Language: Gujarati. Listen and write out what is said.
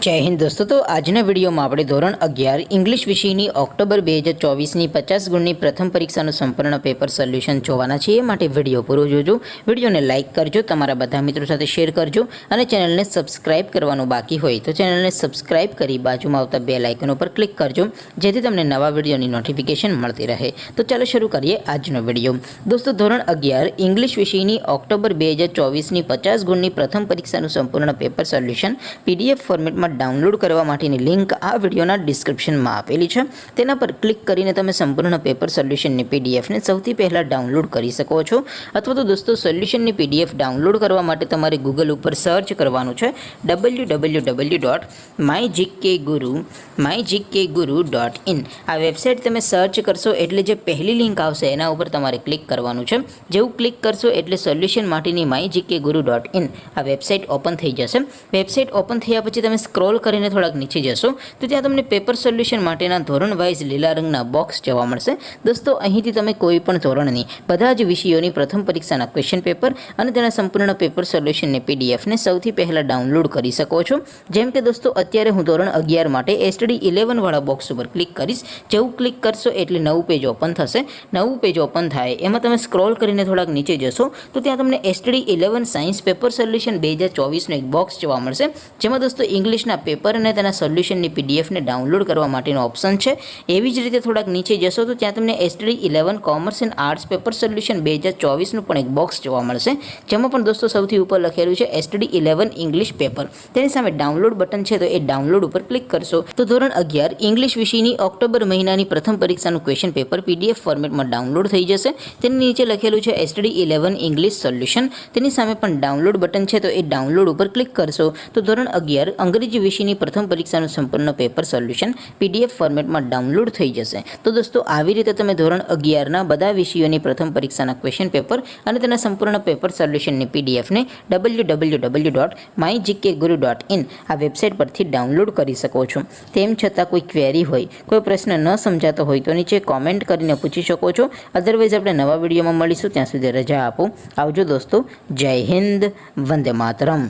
जय हिंद दोस्तों। तो आजना वीडियो में આપણે ધોરણ 11 इंग्लिश વિષયની ઓક્ટોબર 2024ની 50 ગુણની પ્રથમ પરીક્ષાનું સંપૂર્ણ પેપર સોલ્યુશન જોવાના છીએ। માટે વિડિયો પૂરો જોજો, વિડિયોને લાઈક કરજો, તમારા બધા મિત્રો સાથે શેર કરજો અને ચેનલને સબસ્ક્રાઇબ કરવાનું બાકી હોય તો ચેનલને સબસ્ક્રાઇબ કરી બાજુમાં આવતા બેલ આઇકન ઉપર ક્લિક કરજો જેથી તમને નવા વિડિયોની નોટિફિકેશન મળતી રહે। તો ચાલો શરૂ કરીએ આજનો વિડિયો। દોસ્તો ધોરણ 11 इंग्लिश વિષયની ઓક્ટોબર 2024ની 50 ગુણની પ્રથમ પરીક્ષાનું સંપૂર્ણ પેપર સોલ્યુશન PDF ફોર્મેટમાં डाउनलॉड करवा माटेनी लिंक आ विडियोना डिस्क्रिप्शन में आपेली है। तेना पर क्लिक करीने तमे संपूर्ण पेपर सोल्यूशन ने PDF ने सौथी पहला डाउनलॉड करी सको छो। अथवा तो दोस्तों सोल्यूशन ने PDF डाउनलॉड करवा माटे तमारे गूगल पर सर्च करवानुं छे www.mygkguru.in। आ वेबसाइट तमे सर्च करशो एटले जे पहली लिंक आवशे एना उपर तमारे क्लिक करवानुं छे। जेवुं क्लिक करशो एटले सोल्यूशन माटेनी mygkguru.in आ वेबसाइट ओपन थई जशे। वेबसाइट ओपन थया पछी तमे स्क्रॉल करीने थोड़ाक नीचे जशो तो त्यां तमने पेपर सोल्यूशन माटेना धोरण वाइज लीला रंगना बॉक्स जोवा मळशे। दोस्तों અહીંથી તમે કોઈ પણ ધોરણની બધા જ વિષયોની પ્રથમ પરીક્ષાના ક્વેશ્ચન પેપર અને તેના સંપૂર્ણ પેપર સોલ્યુશનને PDF ને સૌથી પહેલા ડાઉનલોડ કરી શકો છો। જેમ કે દોસ્તો અત્યારે હું ધોરણ 11 માટે STD 11 વાળા બોક્સ ઉપર ક્લિક કરીશ। જેવું ક્લિક કરશો એટલે નવું પેજ ઓપન થશે। નવું પેજ ઓપન થાય એમાં તમે સ્ક્રોલ કરીને થોડાક નીચે જશો તો ત્યાં તમને STD 11 સાયન્સ પેપર સોલ્યુશન 2024 નો એક બોક્સ જોવા મળશે જેમાં દોસ્તો इंग्लिशना पेपर અને તેના સોલ્યુશનની PDF ને ડાઉનલોડ કરવા માટેનો ઓપ્શન છે। એવી જ રીતે થોડાક નીચે જશો તો ત્યાં તમને STD 11 commerce and arts paper solution 2024 નું પણ એક બોક્સ જોવા મળશે જેમાં પણ દોસ્તો સૌથી ઉપર લખેલું છે STD 11 ઇંગ્લિશ પેપર। તેની સામે ડાઉનલોડ બટન છે તો એ ડાઉનલોડ ઉપર ક્લિક કરશો તો ધોરણ 11 ઇંગ્લિશ વિષયની ઓક્ટોબર મહિનાની પ્રથમ પરીક્ષાનું ક્વેશ્ચન પેપર PDF ફોર્મેટમાં ડાઉનલોડ થઈ જશે। તેની નીચે લખેલું છે STD 11 ઇંગ્લિશ સોલ્યુશન। તેની સામે પણ ડાઉનલોડ બટન છે તો એ ડાઉનલોડ ઉપર ક્લિક કરશો તો ધોરણ 11 અંગ્રેજી વિષયની પ્રથમ પરીક્ષાનું સંપૂર્ણ પેપર સોલ્યુશન PDF ફોર્મેટમાં ડાઉનલોડ થઈ જશે। તો દોસ્તો આવી રીતે તમે ધોરણ 11 ના બધા વિષયોની પ્રથમ પરીક્ષાના ક્વેશ્ચન પેપર અને તેના સંપૂર્ણ પેપર સોલ્યુશનની PDF ને www.mygkguru.in આ વેબસાઇટ પરથી ડાઉનલોડ કરી શકો છો। તેમ છતાં કોઈ ક્વેરી હોય, કોઈ પ્રશ્ન ન સમજાતો હોય તો નીચે કોમેન્ટ કરીને પૂછી શકો છો। અધરવાઇઝ આપણે નવા વિડીયોમાં મળીશું, ત્યાં સુધી રજા આપો। આવજો દોસ્તો। જય હિન્દ, વંદે માતરમ।